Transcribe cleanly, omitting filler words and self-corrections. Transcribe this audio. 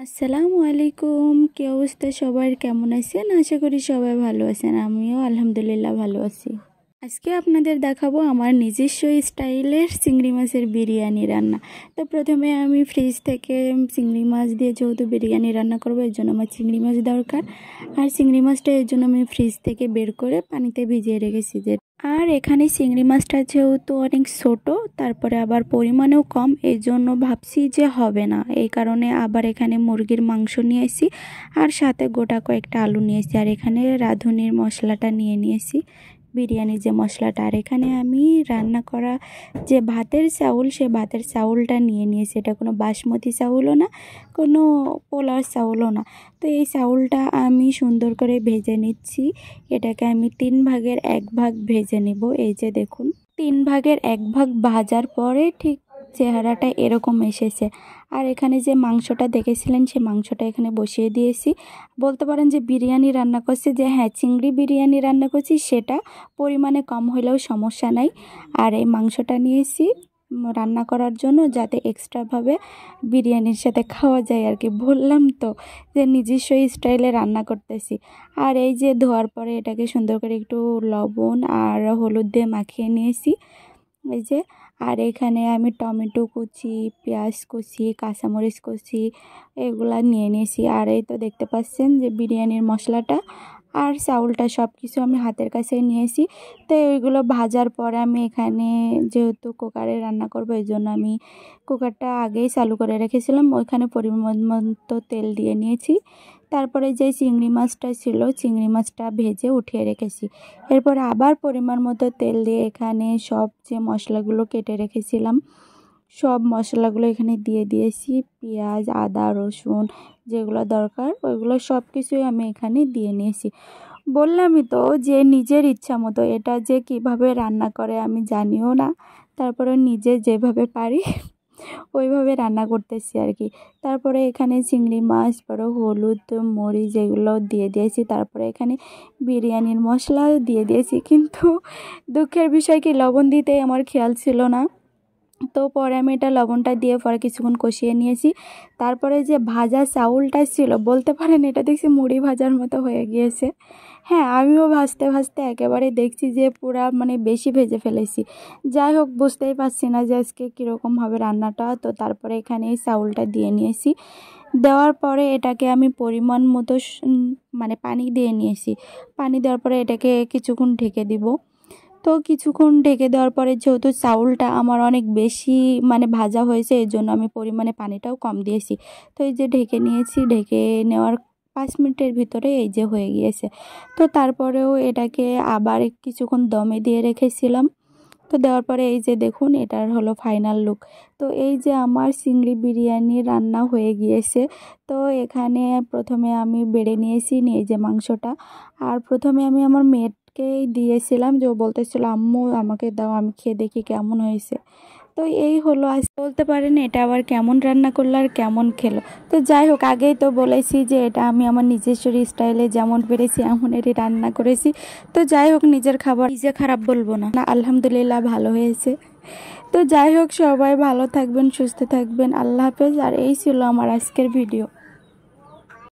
আসসালামু আলাইকুম। কি অবস্থা সবার, কেমন আছেন? আশা করি সবাই ভালো আছেন। আমিও আলহামদুলিল্লাহ ভালো আছি। আজকে আপনাদের দেখাবো আমার নিজস্ব স্টাইলের চিংড়ি মাছের বিরিয়ানি রান্না। তো প্রথমে আমি ফ্রিজ থেকে চিংড়ি মাছ দিয়ে যেহেতু বিরিয়ানি রান্না করবো, এর জন্য আমার চিংড়ি মাছ দরকার। আর চিংড়ি মাছটা এর জন্য আমি ফ্রিজ থেকে বের করে পানিতে ভিজিয়ে রেখেছি। আর এখানে চিংড়ি মাছটা যেহেতু অনেক ছোট, তারপরে আবার পরিমাণেও কম, এই জন্য ভাবছি যে হবে না। এই কারণে আবার এখানে মুরগির মাংস নিয়েছি আর সাথে গোটা কয়েকটা আলু নিয়েছি। আর এখানে রাঁধুনির মশলাটা নিয়েছি, বিরিয়ানির যে মশলাটা। আর এখানে আমি রান্না করা যে ভাতের চাউল, সে ভাতের চাউলটা নিয়েছি। এটা কোনো বাসমতি চাউলও না, কোনো পোলার চাউলও না। তো এই চাউলটা আমি সুন্দর করে ভেজে নিচ্ছি। এটাকে আমি 3 ভাগের 1 ভাগ ভেজে নেব। এই যে দেখুন, 3 ভাগের 1 ভাগ ভাজার পরে ঠিক চেহারাটা এরকম এসেছে। আর এখানে যে মাংসটা দেখেছিলেন, সে মাংসটা এখানে বসিয়ে দিয়েছি। বলতে পারেন যে বিরিয়ানি রান্না করছি, যে হ্যাঁ চিংড়ি বিরিয়ানি রান্না করছি, সেটা পরিমাণে কম হলেও সমস্যা নাই। আর এই মাংসটা নিয়েছি রান্না করার জন্য, যাতে এক্সট্রাভাবে বিরিয়ানির সাথে খাওয়া যায় আর কি। বললাম তো যে নিজস্ব স্টাইলে রান্না করতেছি। আর এই যে ধোয়ার পরে এটাকে সুন্দর করে একটু লবণ আর হলুদ দিয়ে মাখিয়ে নিয়েছি, এই যে। আর এখানে আমি টমেটো কুচি, পেঁয়াজ কুচি, কাঁচামরিচ কুচি এগুলা নিয়েছি। আর এই তো দেখতে পাচ্ছেন যে বিরিয়ানির মশলাটা আর চাউলটা সব কিছু আমি হাতের কাছে নিয়েছি। তো ওইগুলো ভাজার পরে আমি এখানে যেহেতু কুকারে রান্না করবো, এই জন্য আমি কুকারটা আগেই চালু করে রেখেছিলাম। ওইখানে পরিমাণ মতো তেল দিয়ে নিয়েছি। তারপরে যে চিংড়ি মাছটা ছিল, চিংড়ি মাছটা ভেজে উঠিয়ে রেখেছি। এরপরে আবার পরিমাণ মতো তেল দিয়ে এখানে সব যে মশলাগুলো কেটে রেখেছিলাম, সব মশলাগুলো এখানে দিয়ে দিয়েছি। পেঁয়াজ, আদা, রসুন যেগুলো দরকার ওইগুলো সব কিছুই আমি এখানে দিয়ে নিয়েছি। বললামই তো যে নিজের ইচ্ছা মতো, এটা যে কিভাবে রান্না করে আমি জানিও না। তারপরে নিজে যেভাবে পারি ওইভাবে রান্না করতেছি আর কি। তারপরে এখানে চিংড়ি মাছ, পরে হলুদ, মরিচ এগুলো দিয়ে দিয়েছি। তারপরে এখানে বিরিয়ানির মশলা দিয়ে দিয়েছি, কিন্তু দুঃখের বিষয় কি লবণ দিতে আমার খেয়াল ছিল না। তো পরে আমি এটা লবণটা দিয়ে পরে কিছুক্ষণ কষিয়ে নিয়েছি। তারপরে যে ভাজা চাউলটা ছিল, বলতে পারেন এটা দেখছি মুড়ি ভাজার মতো হয়ে গিয়েছে। হ্যাঁ, আমিও ভাজতে ভাজতে একেবারে দেখছি যে পুরা মানে বেশি ভেজে ফেলেছি। যাই হোক, বুঝতেই পারছি না যে আজকে কীরকম হবে রান্নাটা। তো তারপরে এখানে এই চাউলটা দিয়ে নিয়েছি। দেওয়ার পরে এটাকে আমি পরিমাণ মতো মানে পানি দিয়ে নিয়েছি। পানি দেওয়ার পরে এটাকে কিছুক্ষণ ঢেকে দিব। তো কিছুক্ষণ ঢেকে দেওয়ার পরে যেহেতু চাউলটা আমার অনেক বেশি মানে ভাজা হয়েছে, এর জন্য আমি পরিমাণে পানিটাও কম দিয়েছি। তো এই যে ঢেকে নিয়েছি, ঢেকে নেওয়ার 5 মিনিটের ভিতরে এই যে হয়ে গিয়েছে। তো তারপরেও এটাকে আবার কিছুক্ষণ দমে দিয়ে রেখেছিলাম। তো দেওয়ার পরে এই যে দেখুন, এটার হলো ফাইনাল লুক। তো এই যে আমার চিংড়ি বিরিয়ানি রান্না হয়ে গিয়েছে। তো এখানে প্রথমে আমি বেড়ে নিয়েছি নিয়ে যে মাংসটা, আর প্রথমে আমি আমার মেয়েকেই দিয়েছিলাম, যে ও বলতেছিল আম্মু আমাকে দাও, আমি খেয়ে দেখি কেমন হয়েছে। তো এই হলো, আজ বলতে পারেন এটা আবার কেমন রান্না করলো আর কেমন খেলো। তো যাই হোক, আগেই তো বলেছি যে এটা আমি আমার নিজস্ব স্টাইলে যেমন পেরেছি এমনই রান্না করেছি। তো যাই হোক, নিজের খাবার নিজে খারাপ বলবো না, আলহামদুলিল্লাহ ভালো হয়েছে। তো যাই হোক, সবাই ভালো থাকবেন, সুস্থ থাকবেন, আল্লাহ হাফেজ। আর এই ছিল আমার আজকের ভিডিও।